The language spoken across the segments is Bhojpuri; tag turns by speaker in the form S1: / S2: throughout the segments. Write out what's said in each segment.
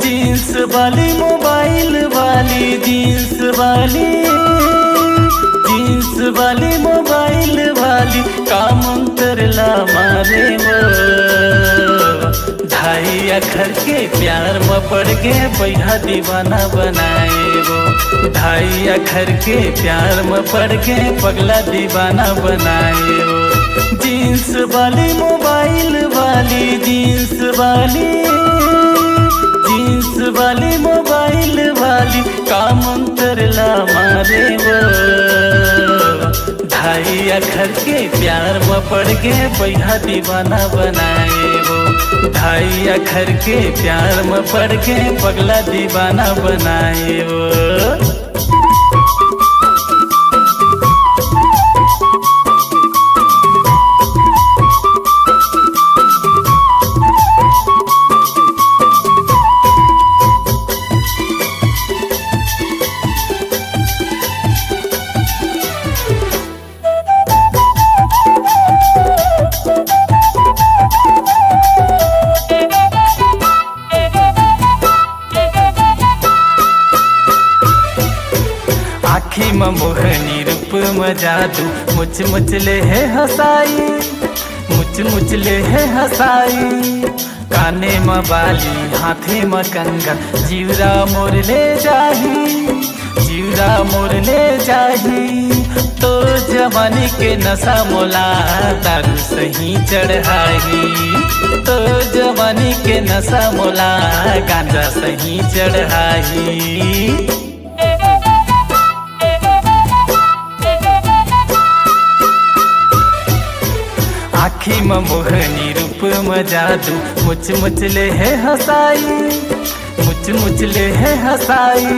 S1: जींस वाली मोबाइल वाली जींस वाली मोबाइल वाली का मंत्रला मारे वो ढाई अखर के प्यार में पड़ गए पैहा दीवाना बनाए वो ढाई अखर के प्यार में पड़ गए पगला दीवाना बनाए वो जींस वाली मोबाइल वाली जींस वाली मोबाइल वाली का मंत्रला मारे वो ढाई अखर के प्यार में पड़ गए पैहा दीवाना बनाए वो ढाई अखर के प्यार में पड़ गए पगला दीवाना बनाए वो। आखी में मोहनी रूप में जादू मुच मुच ले है हंसाई मुच ले है हंसाई काने में बाली हाथे में कंगन जीवरा मोर ले जाही तो जवानी के नशा मोला दारू सही चढ़ाही तो जवानी के नशा मोला गांजा सही चढ़ाही। आखी में मोहनी रूप में जादू मुच ले है हंसाई मुच ले है हंसाई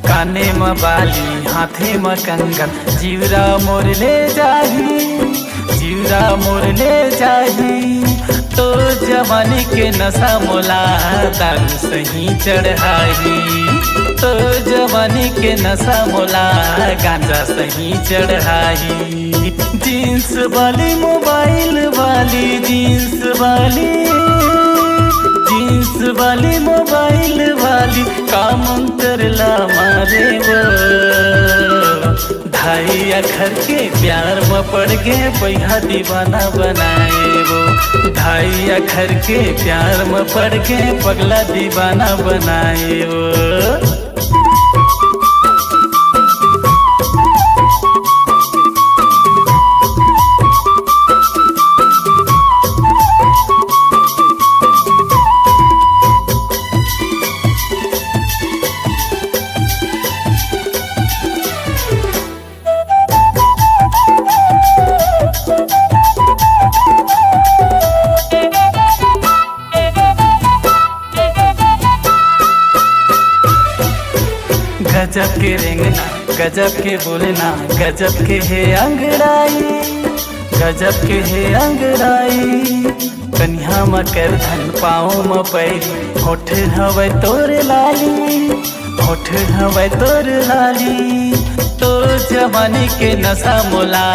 S1: काने में बाली हाथे में कंगन जीवरा मोर ले जाही तो जवानी के नशा मोला दारू सही चढ़ाही तो जवानी के नशा मोला गांजा सही चढ़ाही। जींस वाली मोबाइल वाली जींस वाली मोबाइल वाली का मंत्रला मारे वो ढाई अखर के प्यार में पड़ गए पैहा दीवाना बनाए वो ढाई अखर के प्यार में पड़ गए पगला दीवाना बनाए वो। गजब के रेंगना गजब के बोलना गजब के है अंगड़ाई गजब के है अंगड़ाई कन्या में कर धन पाँव में पैरी होठ हवे तोर लाली तो जवानी के नशा मोला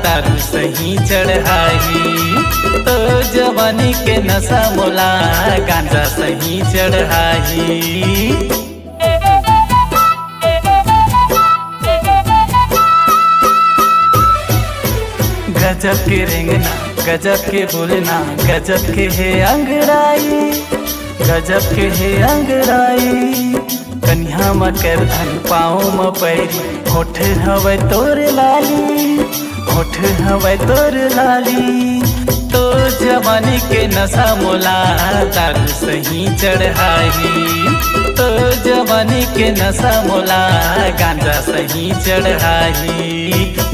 S1: दारू सही चढ़ाई तो जवानी के नशा मोला गांजा सही चढ़ाई। गजब के रेंगना गजब के बोलना गजब के है अंगड़ाई गजब के है अंगड़ाई कन्या में कर धन पाँव में पैरी होठ हवे तोर लाली तो जवानी के नशा मोला दारू सही चढ़ाई तो जवानी के नशा मोला गांजा सही चढ़ाई।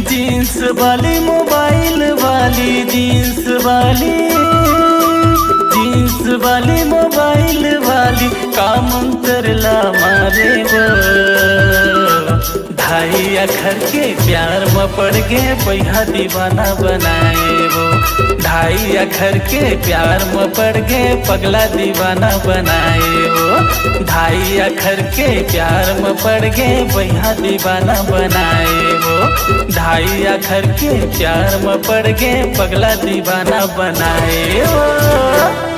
S1: जींस वाली मोबाइल वाली जींस वाली मोबाइल वाली काम मंत्र ला मारे वो ढाई अखर के प्यार में पड़ के पैहा दीवाना बनाए वो ढाई अखर के प्यार में पड़ के पगला दीवाना बनाए वो ढाई अखर के प्यार में पड़ के पैहा दीवाना बनाए वो ढाई अखर के प्यार में पड़ के पगला दीवाना बनाए वो।